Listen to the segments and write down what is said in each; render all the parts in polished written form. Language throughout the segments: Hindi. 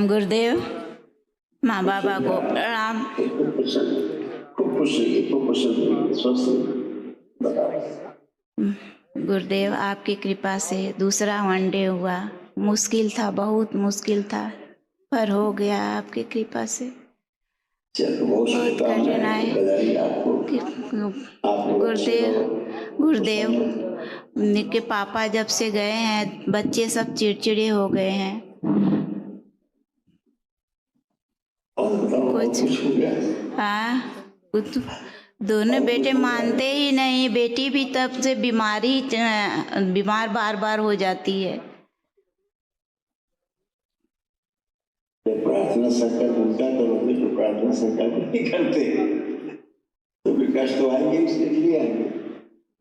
प्रणाम गुरुदेव, माँ बाबा को प्रणाम। खूब खुश रहिए, खूब खुश रहिए, स्वस्थ रहिए। बताओ। गुरुदेव आपकी कृपा से दूसरा वनडे हुआ। मुश्किल था, बहुत मुश्किल था, पर हो गया आपकी कृपा से। बहुत कठिनाई। गुरुदेव के पापा जब से गए हैं बच्चे सब चिड़चिड़े हो गए हैं। कुछ हाँ, कुछ दोनों बेटे मानते ही नहीं। बेटी भी तब से बीमार बार बार हो जाती है। प्रार्थना संकल्प उल्टा करोगे तो प्रार्थना संकल्प नहीं करते तो विकास तो आएंगे, उसके लिए आएंगे।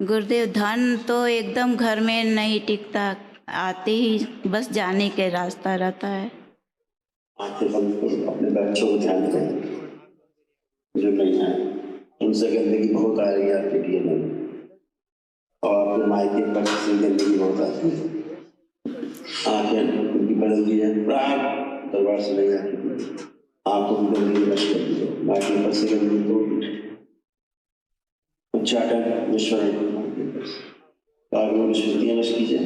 गुरुदेव धन तो एकदम घर में नहीं टिकता, आते ही बस जाने के रास्ता रहता है। आंखें बंद करो, अपने बच्चों को ध्यान करो जो नहीं है, उनसे गंदगी बहुत आ रही है आपके लिए नहीं, और अपने मायके पर से गंदगी बहुत आती है। आंखें उनकी बदल दी है, प्राण दरबार से नहीं आती, आपको भी गंदगी नष्ट कर दी है, मायके पर से गंदगी को उच्चाटन विश्वरण कारणों की स्मृतियां नष्ट कीजिए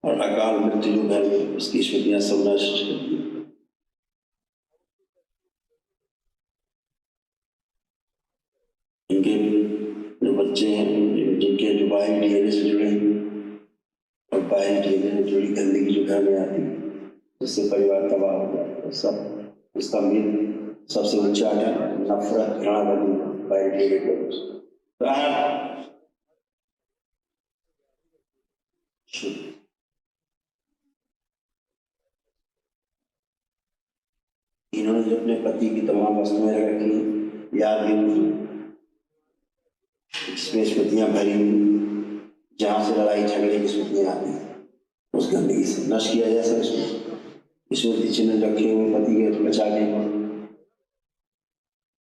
और अकाल मृत्यु जो घर में उसकी स्मृतियां सब नष्ट कर दी। इनके जो बच्चे हैं, जिनके जो बाहरी डीएनए से जुड़े हैं और बाहरी डीएनए में जुड़ी गंदगी जो घर में आती है उससे परिवार तबाह हो जाता है। सब उसका मेन सबसे ऊंचा नफरत घृणा बनी बाहरी डीएनए को। इन्होंने जो अपने पति की तमाम वस्तुएं रखी याद इसमें स्मृतियां भरी हुई, जहां से लड़ाई झगड़े की स्मृतियां आती उस गंदगी से नष्ट किया जा सके। स्मृति चिन्ह रखे हुए पति के बचा के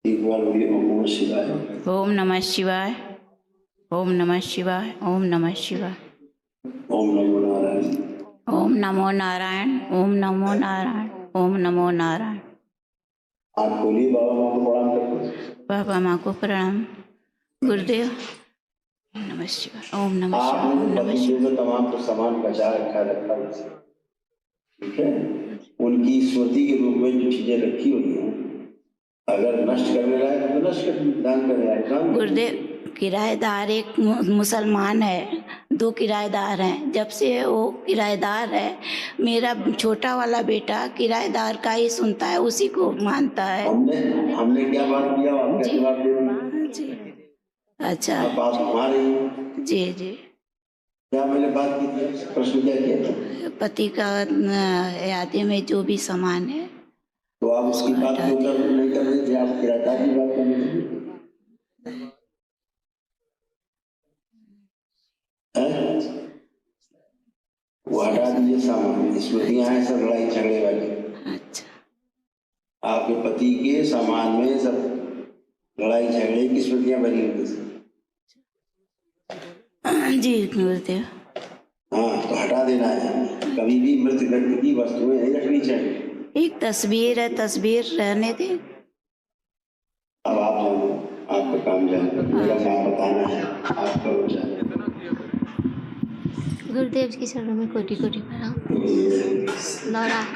एक बार बोलिए ओम नमः शिवाय, ओम नमः शिवाय, ओम नमः शिवाय, ओम नमः शिवाय, ओम नमो नारायण, ओम नमो नारायण, ओम नमो नारायण, ओम नमो नारायण। आप बोलिए बाबा माँ को प्रणाम करते। बाबा माँ को प्रणाम। गुरुदेव ओम नमः शिवाय, ओम नमः शिवाय, ओम नमः शिवाय। तमाम तो सामान बचा रखा ठीक है, उनकी स्मृति के रूप में जो चीजें रखी हुई हैं अगर नष्ट करने लायक तो नष्ट कर दान करें। गुरुदेव किराएदार एक मुसलमान है, 2 किराएदार हैं। जब से वो किराएदार है, मेरा छोटा वाला बेटा किराएदार का ही सुनता है, उसी को मानता है। हमने क्या बात किया आपका जवाब दे जी। अच्छा बात हमारी जी जी। क्या मैंने बात की थी, प्रश्न क्या किया था? पति का यादें में जो भी सामान है तो आप उसकी बात क्यों नहीं कर रहे थे, आप किराएदार की बात कर रहे थे। वो हटा दीजिए सामान, स्मृतियां हैं सब लड़ाई झगड़े वाली। अच्छा, आपके पति के सामान में सब लड़ाई झगड़े की स्मृतियां भरी हुई जी गुरुदेव। हाँ तो हटा देना है, कभी भी मृत व्यक्ति की वस्तुएं नहीं रखनी चाहिए। एक तस्वीर है, तस्वीर रहने दे। अब आप जानो, आपका काम जानो, मेरा काम बताना है, आपका हो जाए। गुरुदेव की चरणों में कोटि कोटि प्रणाम।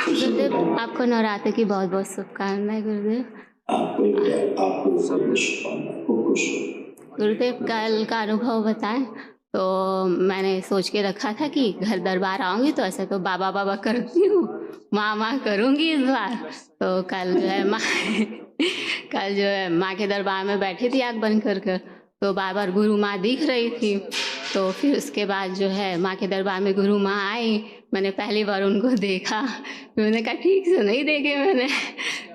गुरुदेव आपको नवरात्र की बहुत बहुत शुभकामनाएं। गुरुदेव गुरुदेव कल का अनुभव बताएं। तो मैंने सोच के रखा था कि घर दरबार आऊँगी तो ऐसे तो बाबा बाबा करती हूँ, माँ माँ करूँगी इस बार। तो कल जो है माँ के दरबार में बैठी थी आँख बंद कर तो बार बार गुरु माँ दिख रही थी। तो फिर उसके बाद जो है माँ के दरबार में गुरु माँ आई, मैंने पहली बार उनको देखा, फिर मैंने कहा ठीक से नहीं देखे मैंने।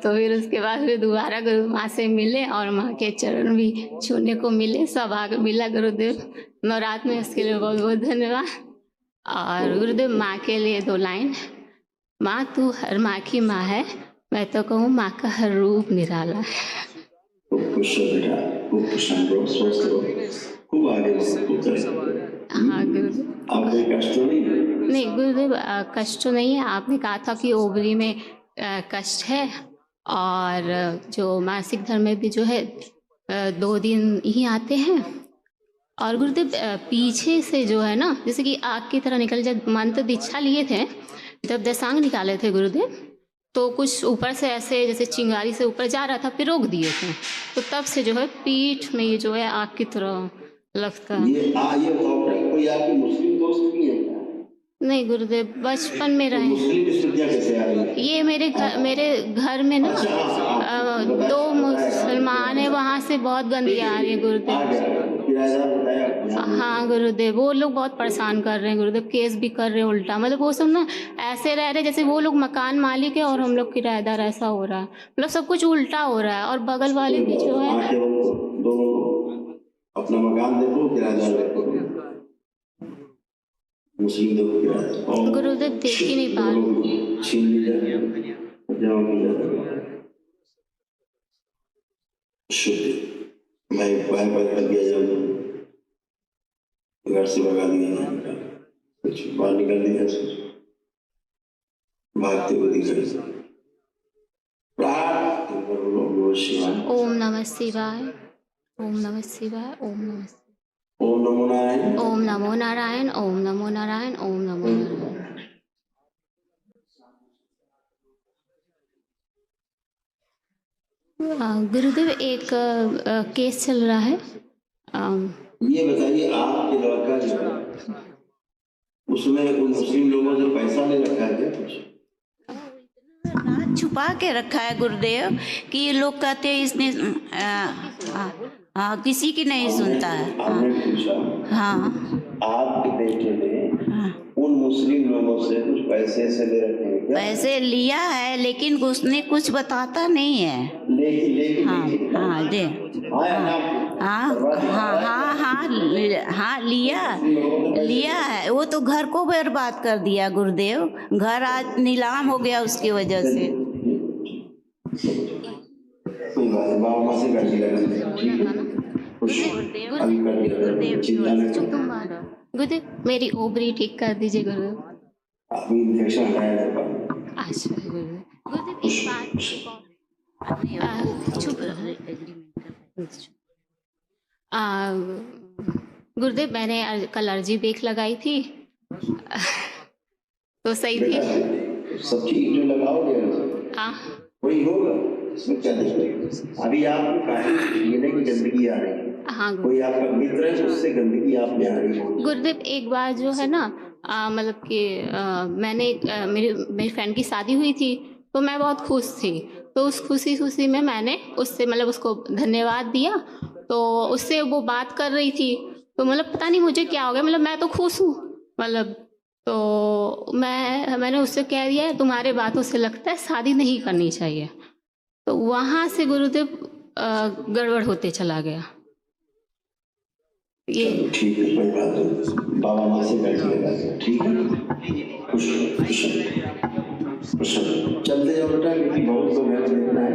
तो फिर उसके बाद फिर दोबारा गुरु माँ से मिले और माँ के चरण भी छूने को मिले, सब आगे मिला गुरुदेव नवरात्र में, उसके लिए बहुत बहुत धन्यवाद। और गुरुदेव माँ के लिए 2 लाइन। माँ तू हर माँ की माँ है, मैं तो कहूँ माँ का हर रूप निराला है। हाँ गुरुदेव। नहीं गुरुदेव कष्ट तो नहीं है, आपने कहा था कि ओवरी में कष्ट है। और जो मासिक धर्म में भी जो है 2 दिन ही आते हैं। और गुरुदेव पीछे से जो है ना, जैसे कि आग की तरह निकल, जब मंत्र दीक्षा लिए थे, जब दशांग निकाले थे गुरुदेव, तो कुछ ऊपर से ऐसे जैसे चिंगारी से ऊपर जा रहा था, फिर रोक दिए थे। तो तब से जो है पीठ में ये जो है आग की तरह लगता है। ये कोई आपके मुस्लिम दोस्त भी है क्या? नहीं गुरुदेव, बचपन में रहे। मुस्लिम स्मृतियाँ कैसे आ रही है? ये मेरे घर में ना 2 मुसलमान है, वहाँ से बहुत गंदगी आ रही है गुरुदेव। हाँ गुरुदेव, वो लोग बहुत परेशान कर रहे हैं गुरुदेव, केस भी कर रहे हैं उल्टा। मतलब वो सब ना ऐसे रह रहे जैसे वो लोग मकान मालिक है और हम लोग किराएदार, ऐसा हो रहा है। मतलब सब कुछ उल्टा हो रहा है। और बगल वाले भी जो है, अपना मकान देखो, किराएदार देखो, मुस्लिम देखो, किराएदार। गुरुदेव देख ही नहीं पा रहे। छीन लीजिए, जमा कीजिए। शुद्ध मैं बाहर कर दिया जाऊँ, घर से भगा दिया, कुछ बाहर निकल दिया, भागते हुए दिख रहे। ओम नमः शिवाय, ओम नमः शिवाय, ओम नमः शिवाय। ओम नमो नारायण, ओम नमो नारायण, ओम नमो नारायण, ओम नमो नारायण। गुरुदेव एक केस चल रहा है। ये बताइए, आपके लड़का जो है उसमें उन मुस्लिम लोगों से पैसा ले रखा है क्या कुछ? राज छुपा के रखा है गुरुदेव कि ये लोग कहते हैं इसने किसी की नहीं सुनता है। आपने पूछा, हाँ आपके बेटे ने उन मुस्लिम लोगों से कुछ पैसे से ले रखे हैं क्या? पैसे लिया है, लेकिन उसने कुछ बताता नहीं है। लेकिन हाँ जी, हाँ लिया है। वो तो घर को बर्बाद कर दिया गुरुदेव, घर आज नीलाम हो गया उसकी वजह से। गुरुदेव मेरी ओबरी ठीक कर दीजिए गुरुदेव। अच्छा गुरुदेव इस बात गुरुदेव मैंने कल अर्जी बेक लगाई थी तो सही थी। सब चीज जो लगाओगे हाँ वही होगा, इसमें क्या दिक्कत? अभी आपको काहे ये नहीं कि गंदगी आ रही है? हाँ कोई आपका मित्र है उससे गंदगी आप में आ रही है? गुरुदेव एक बार जो है ना मतलब कि मैंने मेरी फ्रेंड की शादी हुई थी, तो मैं बहुत खुश थी। तो उस खुशी में मैंने उससे मतलब उसको धन्यवाद दिया। तो उससे वो बात कर रही थी, तो मतलब पता नहीं मुझे क्या हो गया, मतलब मैं तो खुश हूँ मतलब। तो मैंने उससे कह दिया तुम्हारे बातों से लगता है शादी नहीं करनी चाहिए। तो वहाँ से गुरुदेव गड़बड़ होते चला गया। ये ठीक है, कोई बात नहीं, बाबा माँ से बैठिएगा, ठीक है? खुश चलते जाओ बेटा, क्योंकि बहुत लोग हैं, देखना है।